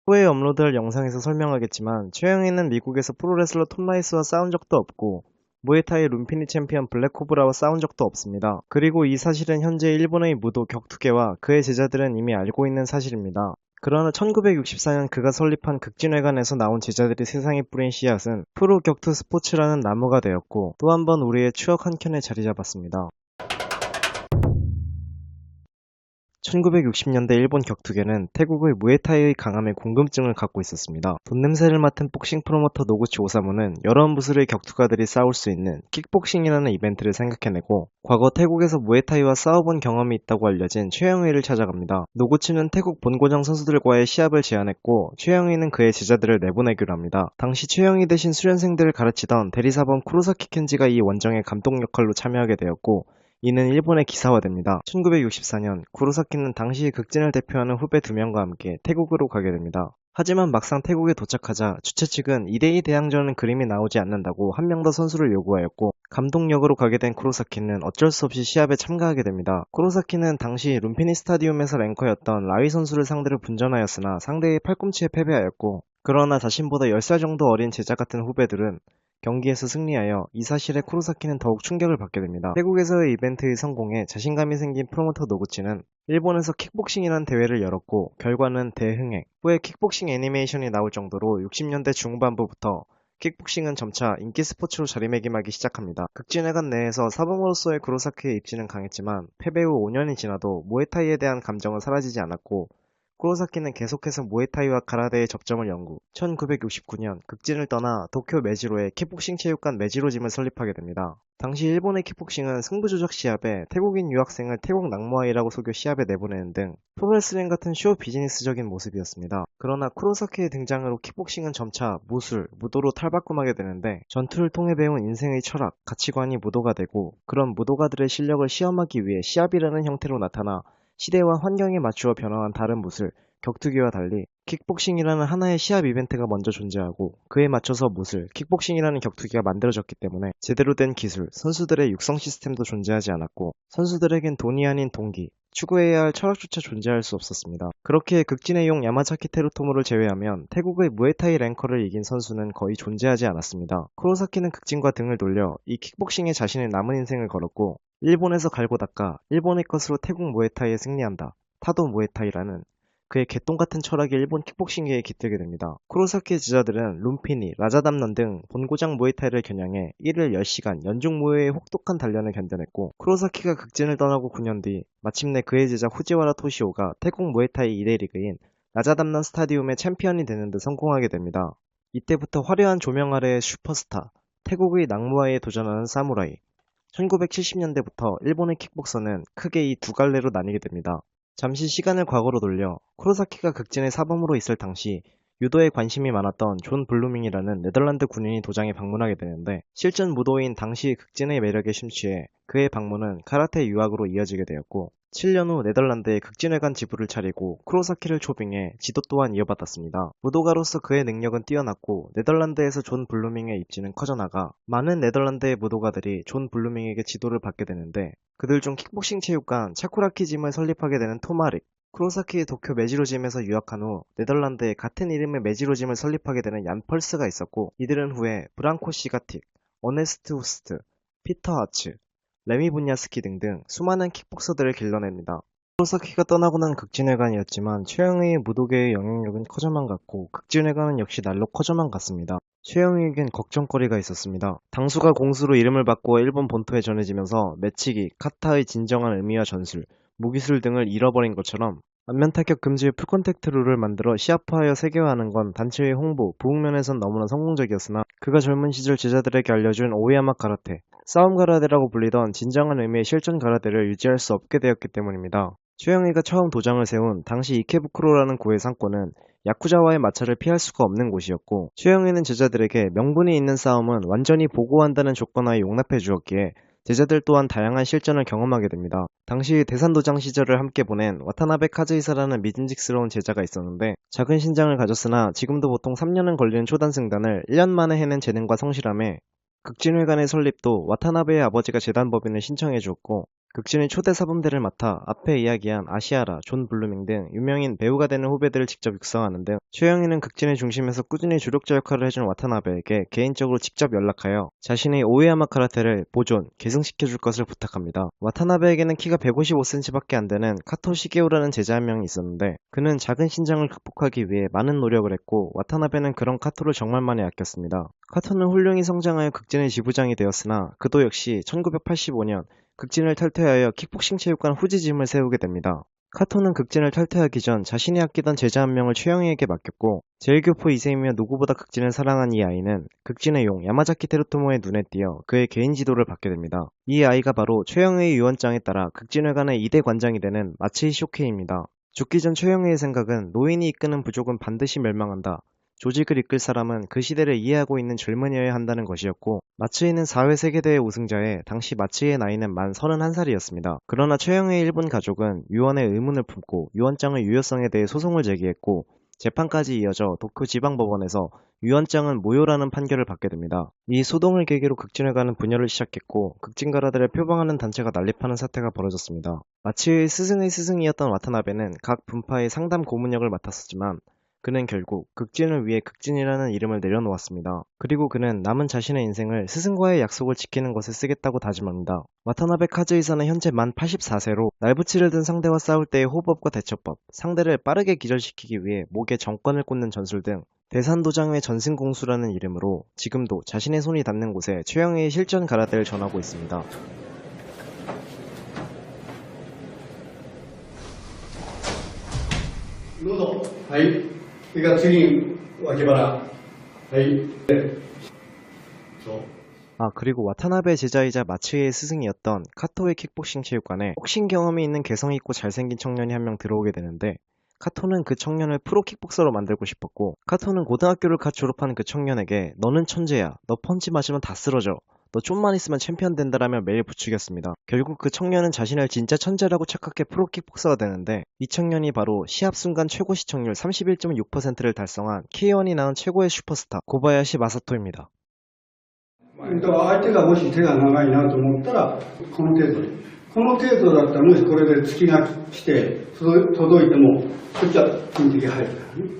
후에 업로드할 영상에서 설명하겠지만 최영희는 미국에서 프로레슬러 톰 라이스와 싸운 적도 없고 무에타이 룸피니 챔피언 블랙코브라와 싸운 적도 없습니다. 그리고 이 사실은 현재 일본의 무도 격투계와 그의 제자들은 이미 알고 있는 사실입니다. 그러나 1964년 그가 설립한 극진회관에서 나온 제자들이 세상에 뿌린 씨앗은 프로 격투 스포츠라는 나무가 되었고 또 한 번 우리의 추억 한켠에 자리 잡았습니다. 1960년대 일본 격투계는 태국의 무에타이의 강함에 궁금증을 갖고 있었습니다. 돈 냄새를 맡은 복싱 프로모터 노구치 오사무는 여러 무술의 격투가들이 싸울 수 있는 킥복싱이라는 이벤트를 생각해내고 과거 태국에서 무에타이와 싸워본 경험이 있다고 알려진 최영의를 찾아갑니다. 노구치는 태국 본고장 선수들과의 시합을 제안했고 최영의는 그의 제자들을 내보내기로 합니다. 당시 최영의 대신 수련생들을 가르치던 대리사범 쿠로사키 켄지가 이 원정의 감독 역할로 참여하게 되었고 이는 일본에 기사화됩니다. 1964년 구로사키는 당시 극진을 대표하는 후배 2명과 함께 태국으로 가게 됩니다. 하지만 막상 태국에 도착하자 주최 측은 2대2 대항전은 그림이 나오지 않는다고 한 명 더 선수를 요구하였고 감독역으로 가게 된 쿠로사키는 어쩔 수 없이 시합에 참가하게 됩니다. 쿠로사키는 당시 룸피니 스타디움에서 랭커였던 라위 선수를 상대로 분전하였으나 상대의 팔꿈치에 패배하였고 그러나 자신보다 10살 정도 어린 제자 같은 후배들은 경기에서 승리하여 이 사실에 쿠로사키는 더욱 충격을 받게 됩니다. 태국에서의 이벤트의 성공에 자신감이 생긴 프로모터 노구치는 일본에서 킥복싱이라는 대회를 열었고 결과는 대흥행. 후에 킥복싱 애니메이션이 나올 정도로 60년대 중반부부터 킥복싱은 점차 인기 스포츠로 자리매김하기 시작합니다. 극진회관 내에서 사범으로서의 쿠로사키의 입지는 강했지만 패배 후 5년이 지나도 무에타이에 대한 감정은 사라지지 않았고 쿠로사키는 계속해서 무에타이와 가라데의 접점을 연구. 1969년 극진을 떠나 도쿄 메지로에 킥복싱 체육관 메지로짐을 설립하게 됩니다. 당시 일본의 킥복싱은 승부조작 시합에 태국인 유학생을 태국 낙무아이라고 속여 시합에 내보내는 등 프로레슬링 같은 쇼 비즈니스적인 모습이었습니다. 그러나 쿠로사키의 등장으로 킥복싱은 점차 무술, 무도로 탈바꿈하게 되는데 전투를 통해 배운 인생의 철학, 가치관이 무도가 되고 그런 무도가들의 실력을 시험하기 위해 시합이라는 형태로 나타나 시대와 환경에 맞추어 변화한 다른 무술, 격투기와 달리 킥복싱이라는 하나의 시합 이벤트가 먼저 존재하고 그에 맞춰서 무술, 킥복싱이라는 격투기가 만들어졌기 때문에 제대로 된 기술, 선수들의 육성 시스템도 존재하지 않았고 선수들에겐 돈이 아닌 동기, 추구해야 할 철학조차 존재할 수 없었습니다. 그렇게 극진의 용 야마자키 테루토모를 제외하면 태국의 무에타이 랭커를 이긴 선수는 거의 존재하지 않았습니다. 쿠로사키는 극진과 등을 돌려 이 킥복싱에 자신의 남은 인생을 걸었고 일본에서 갈고 닦아 일본의 것으로 태국 무에타이에 승리한다. 타도 무에타이라는 그의 개똥같은 철학이 일본 킥복싱계에 깃들게 됩니다. 쿠로사키의 제자들은 룸피니, 라자담넌 등 본고장 무에타이를 겨냥해 1일 10시간 연중 무회의 혹독한 단련을 견뎌냈고 쿠로사키가 극진을 떠나고 9년 뒤 마침내 그의 제자 후지와라 토시오가 태국 무에타이 2대 리그인 라자담넌 스타디움의 챔피언이 되는 데 성공하게 됩니다. 이때부터 화려한 조명 아래의 슈퍼스타, 태국의 낙무아에 도전하는 사무라이, 1970년대부터 일본의 킥복서는 크게 이 두 갈래로 나뉘게 됩니다. 잠시 시간을 과거로 돌려 쿠로사키가 극진의 사범으로 있을 당시 유도에 관심이 많았던 존 블루밍이라는 네덜란드 군인이 도장에 방문하게 되는데 실전 무도인 당시 극진의 매력에 심취해 그의 방문은 카라테 유학으로 이어지게 되었고 7년 후 네덜란드에 극진회관 지부를 차리고 쿠로사키를 초빙해 지도 또한 이어받았습니다. 무도가로서 그의 능력은 뛰어났고 네덜란드에서 존 블루밍의 입지는 커져나가 많은 네덜란드의 무도가들이 존 블루밍에게 지도를 받게 되는데 그들 중 킥복싱 체육관 차쿠라키짐을 설립하게 되는 토마릭, 쿠로사키의 도쿄 메지로짐에서 유학한 후 네덜란드에 같은 이름의 메지로짐을 설립하게 되는 얀 펄스가 있었고 이들은 후에 브랑코 시가틱, 어네스트 후스트, 피터 하츠, 레미 분야스키 등등 수많은 킥복서들을 길러냅니다. 쿠로사키가 떠나고 난 극진회관이었지만 최영의의 무도계의 영향력은 커져만 갔고 극진회관은 역시 날로 커져만 갔습니다. 최영의에겐 걱정거리가 있었습니다. 당수가 공수로 이름을 바꾸어 일본 본토에 전해지면서 매치기, 카타의 진정한 의미와 전술, 무기술 등을 잃어버린 것처럼 안면 타격 금지의 풀컨택트 룰을 만들어 시합화하여 세계화하는 건 단체의 홍보, 부흥면에선 너무나 성공적이었으나 그가 젊은 시절 제자들에게 알려준 오야마 가라테, 싸움 가라데라고 불리던 진정한 의미의 실전 가라데를 유지할 수 없게 되었기 때문입니다. 최영희가 처음 도장을 세운 당시 이케부쿠로라는 구의 상권은 야쿠자와의 마찰을 피할 수가 없는 곳이었고 최영희는 제자들에게 명분이 있는 싸움은 완전히 보고한다는 조건하에 용납해 주었기에 제자들 또한 다양한 실전을 경험하게 됩니다. 당시 대산도장 시절을 함께 보낸 와타나베 카즈이사라는 믿음직스러운 제자가 있었는데 작은 신장을 가졌으나 지금도 보통 3년은 걸리는 초단승단을 1년 만에 해낸 재능과 성실함에 극진회관의 설립도 와타나베의 아버지가 재단법인을 신청해 주었고 극진의 초대 사범대를 맡아 앞에 이야기한 아시아라, 존 블루밍 등 유명인 배우가 되는 후배들을 직접 육성하는 등 최영희는 극진의 중심에서 꾸준히 주력자 역할을 해준 와타나베에게 개인적으로 직접 연락하여 자신의 오에야마 카라테를 보존, 계승시켜줄 것을 부탁합니다. 와타나베에게는 키가 155cm밖에 안 되는 카토 시게오라는 제자 한 명이 있었는데 그는 작은 신장을 극복하기 위해 많은 노력을 했고 와타나베는 그런 카토를 정말 많이 아꼈습니다. 카토는 훌륭히 성장하여 극진의 지부장이 되었으나 그도 역시 1985년 극진을 탈퇴하여 킥복싱 체육관 후지짐을 세우게 됩니다. 카토는 극진을 탈퇴하기 전 자신이 아끼던 제자 한 명을 최영희에게 맡겼고 제일교포 2세이며 누구보다 극진을 사랑한 이 아이는 극진의 용 야마자키 테루토모의 눈에 띄어 그의 개인 지도를 받게 됩니다. 이 아이가 바로 최영희의 유언장에 따라 극진회관의 2대 관장이 되는 마츠이 쇼케이입니다. 죽기 전 최영희의 생각은 노인이 이끄는 부족은 반드시 멸망한다. 조직을 이끌 사람은 그 시대를 이해하고 있는 젊은이여야 한다는 것이었고 마츠이는 4회 세계대회 우승자에 당시 마츠이의 나이는 만 31살이었습니다. 그러나 최영희의 일본 가족은 유언에 의문을 품고 유언장의 유효성에 대해 소송을 제기했고 재판까지 이어져 도쿄 지방법원에서 유언장은 무효라는 판결을 받게 됩니다. 이 소동을 계기로 극진회관은 분열을 시작했고 극진가라들을 표방하는 단체가 난립하는 사태가 벌어졌습니다. 마츠이의 스승의 스승이었던 와타나베는 각 분파의 상담 고문역을 맡았었지만 그는 결국 극진을 위해 극진이라는 이름을 내려놓았습니다. 그리고 그는 남은 자신의 인생을 스승과의 약속을 지키는 것에 쓰겠다고 다짐합니다. 와타나베 카즈이사는 현재 만 84세로 날붙이를 든 상대와 싸울 때의 호법과 대처법, 상대를 빠르게 기절시키기 위해 목에 정권을 꽂는 전술 등 대산도장의 전승공수라는 이름으로 지금도 자신의 손이 닿는 곳에 최영희의 실전 가라데를 전하고 있습니다. どうぞ。はい。それから次に脇腹。はい。そう。 그리고 와타나베 제자이자 마츠이의 스승이었던 카토의 킥복싱 체육관에 복싱 경험이 있는 개성있고 잘생긴 청년이 한 명 들어오게 되는데 카토는 그 청년을 프로 킥복서로 만들고 싶었고 카토는 고등학교를 갓 졸업한 그 청년에게 너는 천재야. 너 펀치 맞으면 다 쓰러져. 너 좀만 있으면 챔피언 된다라며 매일 부추겼습니다. 결국 그 청년은 자신을 진짜 천재라고 착각해 프로 킥복서가 되는데 이 청년이 바로 시합 순간 최고 시청률 31.6%를 달성한 K1이 낳은 최고의 슈퍼스타 고바야시 마사토입니다. だから相手がもし手が長いなと思ったらこの程度でこの程度だったらもしこれで突きが来て届いてもこっちは金的入るからね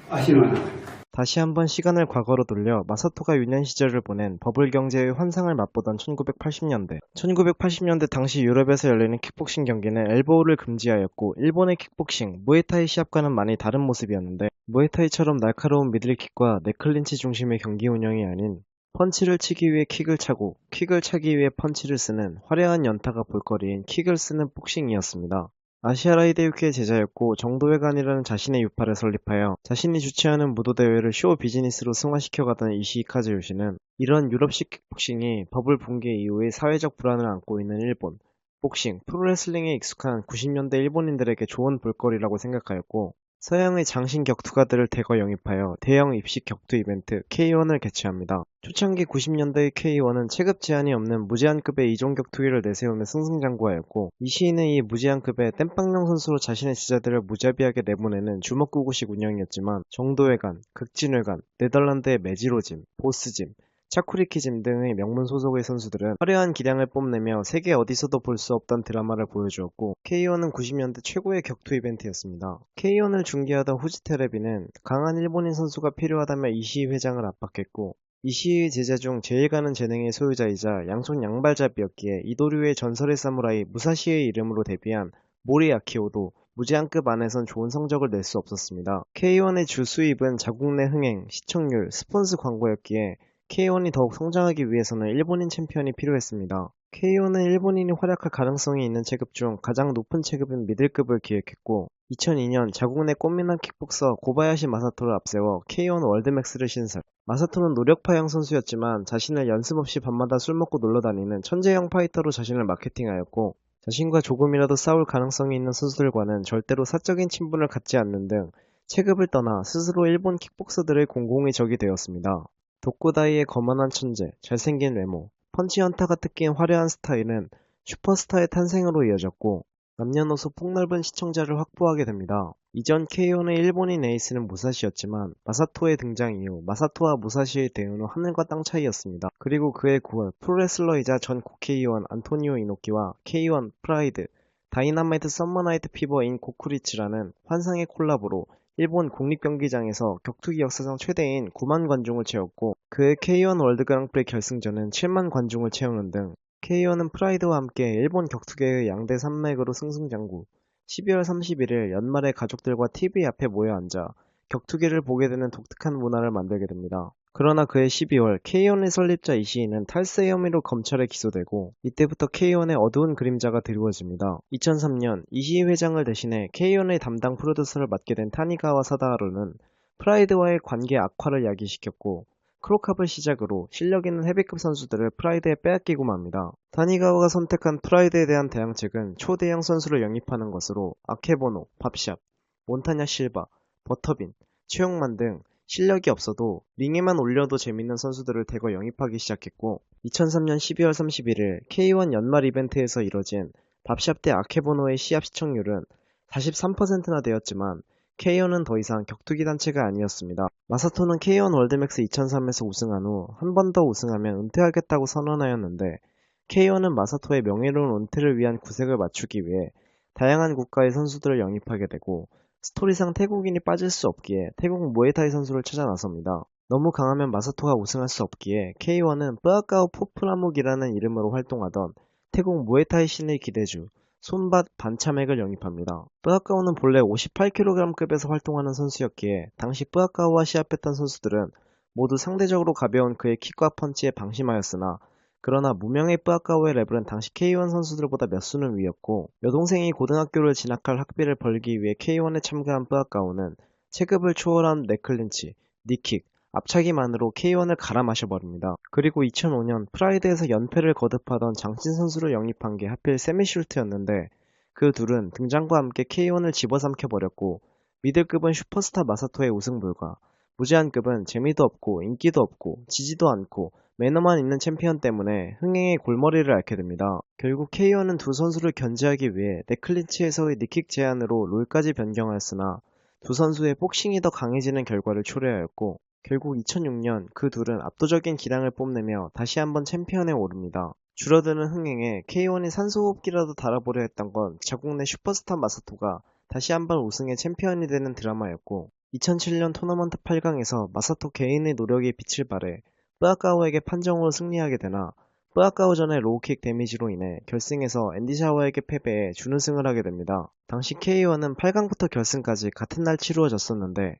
足が長い 다시 한번 시간을 과거로 돌려 마사토가 유년 시절을 보낸 버블 경제의 환상을 맛보던 1980년대. 1980년대 당시 유럽에서 열리는 킥복싱 경기는 엘보우를 금지하였고 일본의 킥복싱, 무에타이 시합과는 많이 다른 모습이었는데 무에타이처럼 날카로운 미들킥과 넥클린치 중심의 경기 운영이 아닌 펀치를 치기 위해 킥을 차고 킥을 차기 위해 펀치를 쓰는 화려한 연타가 볼거리인 킥을 쓰는 복싱이었습니다. 아시아라 히데유키의 제자였고 정도회관이라는 자신의 유파를 설립하여 자신이 주최하는 무도대회를 쇼 비즈니스로 승화시켜가던 이시이 카즈요시는 이런 유럽식 킥복싱이 버블 붕괴 이후의 사회적 불안을 안고 있는 일본, 복싱, 프로레슬링에 익숙한 90년대 일본인들에게 좋은 볼거리라고 생각하였고 서양의 장신 격투가들을 대거 영입하여 대형 입식 격투 이벤트 K1을 개최합니다. 초창기 90년대의 K1은 체급 제한이 없는 무제한급의 이종 격투기를 내세우며 승승장구하였고 이시이는 이 무제한급의 땜빵령 선수로 자신의 제자들을 무자비하게 내보내는 주먹구구식 운영이었지만 정도회관, 극진회관, 네덜란드의 메지로짐, 보스짐, 차쿠리키짐 등의 명문 소속의 선수들은 화려한 기량을 뽐내며 세계 어디서도 볼 수 없던 드라마를 보여주었고 K1은 90년대 최고의 격투 이벤트였습니다. K1을 중계하던 후지테레비는 강한 일본인 선수가 필요하다며 이시이 회장을 압박했고 이시이의 제자 중 제일 가는 재능의 소유자이자 양손 양발잡이였기에 이도류의 전설의 사무라이 무사시의 이름으로 데뷔한 모리 아키오도 무제한급 안에선 좋은 성적을 낼 수 없었습니다. K1의 주 수입은 자국 내 흥행, 시청률, 스폰스 광고였기에 K1이 더욱 성장하기 위해서는 일본인 챔피언이 필요했습니다. K1은 일본인이 활약할 가능성이 있는 체급 중 가장 높은 체급인 미들급을 기획했고 2002년 자국 내 꽃미남 킥복서 고바야시 마사토를 앞세워 K1 월드맥스를 신설. 마사토는 노력파형 선수였지만 자신을 연습 없이 밤마다 술 먹고 놀러다니는 천재형 파이터로 자신을 마케팅하였고 자신과 조금이라도 싸울 가능성이 있는 선수들과는 절대로 사적인 친분을 갖지 않는 등 체급을 떠나 스스로 일본 킥복서들의 공공의 적이 되었습니다. 독고다이의 거만한 천재, 잘생긴 외모, 펀치 연타가 특기인 화려한 스타일은 슈퍼스타의 탄생으로 이어졌고 남녀노소 폭넓은 시청자를 확보하게 됩니다. 이전 K1의 일본인 에이스는 무사시였지만 마사토의 등장 이후 마사토와 무사시의 대우는 하늘과 땅 차이였습니다. 그리고 그해 9월 프로레슬러이자 전 국회의원 안토니오 이노키와 K1 프라이드, 다이너마이트 썸머나이트 피버인 고쿠리츠라는 환상의 콜라보로 일본 국립경기장에서 격투기 역사상 최대인 9만 관중을 채웠고, 그해 K1 월드 그랑프리 결승전은 7만 관중을 채우는 등 K1은 프라이드와 함께 일본 격투계의 양대 산맥으로 승승장구. 12월 31일 연말에 가족들과 TV 앞에 모여 앉아 격투기를 보게 되는 독특한 문화를 만들게 됩니다. 그러나 그해 12월 K1의 설립자 이시이는 탈세 혐의로 검찰에 기소되고, 이때부터 K1의 어두운 그림자가 드리워집니다. 2003년 이시이 회장을 대신해 K1의 담당 프로듀서를 맡게 된 타니가와 사다하루는 프라이드와의 관계 악화를 야기시켰고, 크로캅을 시작으로 실력 있는 헤비급 선수들을 프라이드에 빼앗기고 맙니다. 타니가와가 선택한 프라이드에 대한 대항책은 초대형 선수를 영입하는 것으로 아케보노, 밥샵, 몬타냐 실바, 버터빈, 최용만 등 실력이 없어도 링에만 올려도 재밌는 선수들을 대거 영입하기 시작했고, 2003년 12월 31일 K1 연말 이벤트에서 이뤄진 밥샵 대 아케보노의 시합 시청률은 43%나 되었지만 K1은 더 이상 격투기 단체가 아니었습니다. 마사토는 K1 월드맥스 2003에서 우승한 후 한 번 더 우승하면 은퇴하겠다고 선언하였는데, K1은 마사토의 명예로운 은퇴를 위한 구색을 맞추기 위해 다양한 국가의 선수들을 영입하게 되고, 스토리상 태국인이 빠질 수 없기에 태국 무에타이 선수를 찾아 나섭니다. 너무 강하면 마사토가 우승할 수 없기에 K1은 뿌아까오 포프라묵이라는 이름으로 활동하던 태국 무에타이 신의 기대주 손밭 반차맥을 영입합니다. 뿌아까오는 본래 58kg급에서 활동하는 선수였기에 당시 뿌아까오와 시합했던 선수들은 모두 상대적으로 가벼운 그의 킥과 펀치에 방심하였으나, 그러나 무명의 뿌아까오의 레벨은 당시 K1 선수들보다 몇 수는 위였고, 여동생이 고등학교를 진학할 학비를 벌기 위해 K1에 참가한 뿌아까오는 체급을 초월한 네클린치, 니킥, 앞차기만으로 K1을 갈아 마셔버립니다. 그리고 2005년 프라이드에서 연패를 거듭하던 장신 선수를 영입한 게 하필 세미슐트였는데, 그 둘은 등장과 함께 K1을 집어삼켜버렸고, 미들급은 슈퍼스타 마사토의 우승 불가, 무제한급은 재미도 없고 인기도 없고 지지도 않고 매너만 있는 챔피언 때문에 흥행의 골머리를 앓게 됩니다. 결국 K1은 두 선수를 견제하기 위해 네클린치에서의 니킥 제한으로 롤까지 변경하였으나, 두 선수의 복싱이 더 강해지는 결과를 초래하였고, 결국 2006년 그 둘은 압도적인 기량을 뽐내며 다시 한번 챔피언에 오릅니다. 줄어드는 흥행에 K1이 산소호흡기라도 달아보려 했던 건 자국 내 슈퍼스타 마사토가 다시 한번 우승의 챔피언이 되는 드라마였고, 2007년 토너먼트 8강에서 마사토 개인의 노력에 빛을 발해 뿌아까오에게 판정으로 승리하게 되나, 뿌아까오전의 로우킥 데미지로 인해 결승에서 앤디 샤워에게 패배해 준우승을 하게 됩니다. 당시 K1은 8강부터 결승까지 같은 날 치루어졌었는데,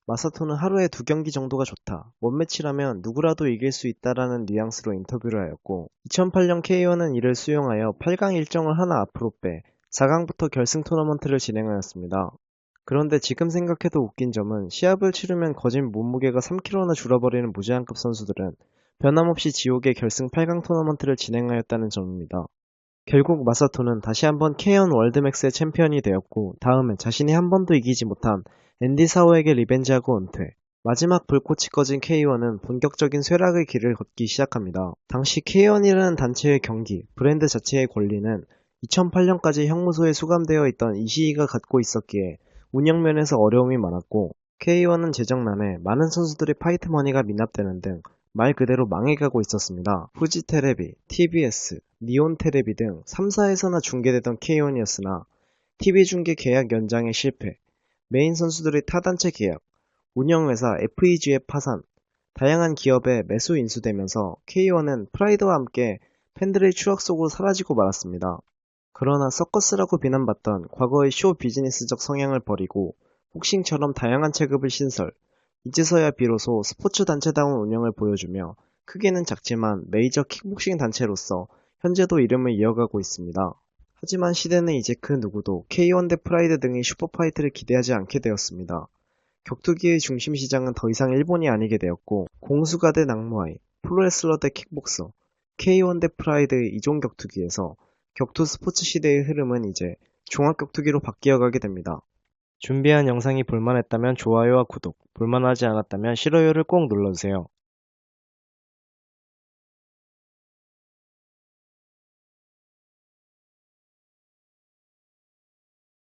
마사토는 하루에 2경기 정도가 좋다, 원매치라면 누구라도 이길 수 있다라는 뉘앙스로 인터뷰를 하였고, 2008년 K1은 이를 수용하여 8강 일정을 하나 앞으로 빼 4강부터 결승 토너먼트를 진행하였습니다. 그런데 지금 생각해도 웃긴 점은, 시합을 치르면 거진 몸무게가 3kg나 줄어버리는 무제한급 선수들은 변함없이 지옥의 결승 8강 토너먼트를 진행하였다는 점입니다. 결국 마사토는 다시 한번 K1 월드맥스의 챔피언이 되었고, 다음에 자신이 한 번도 이기지 못한 앤디 사오에게 리벤지하고 은퇴. 마지막 불꽃이 꺼진 K1은 본격적인 쇠락의 길을 걷기 시작합니다. 당시 K1이라는 단체의 경기, 브랜드 자체의 권리는 2008년까지 형무소에 수감되어 있던 이시이가 갖고 있었기에 운영면에서 어려움이 많았고, K1은 재정난에 많은 선수들의 파이트 머니가 미납되는 등 말 그대로 망해가고 있었습니다. 후지 테레비, TBS, 니온 테레비 등 3사에서나 중계되던 K1이었으나 TV 중계 계약 연장에 실패, 메인 선수들의 타단체 계약, 운영회사 FEG의 파산, 다양한 기업에 매수 인수되면서 K1은 프라이드와 함께 팬들의 추억 속으로 사라지고 말았습니다. 그러나 서커스라고 비난받던 과거의 쇼 비즈니스적 성향을 버리고 복싱처럼 다양한 체급을 신설, 이제서야 비로소 스포츠 단체다운 운영을 보여주며 크게는 작지만 메이저 킥복싱 단체로서 현재도 이름을 이어가고 있습니다. 하지만 시대는 이제 그 누구도 K1 대 프라이드 등의 슈퍼파이트를 기대하지 않게 되었습니다. 격투기의 중심 시장은 더 이상 일본이 아니게 되었고, 공수가 대 낙무아이, 프로레슬러 대 킥복서, K1 대 프라이드의 이종 격투기에서 격투 스포츠 시대의 흐름은 이제 종합격투기로 바뀌어가게 됩니다. 준비한 영상이 볼만했다면 좋아요와 구독, 볼만하지 않았다면 싫어요를 꼭 눌러주세요.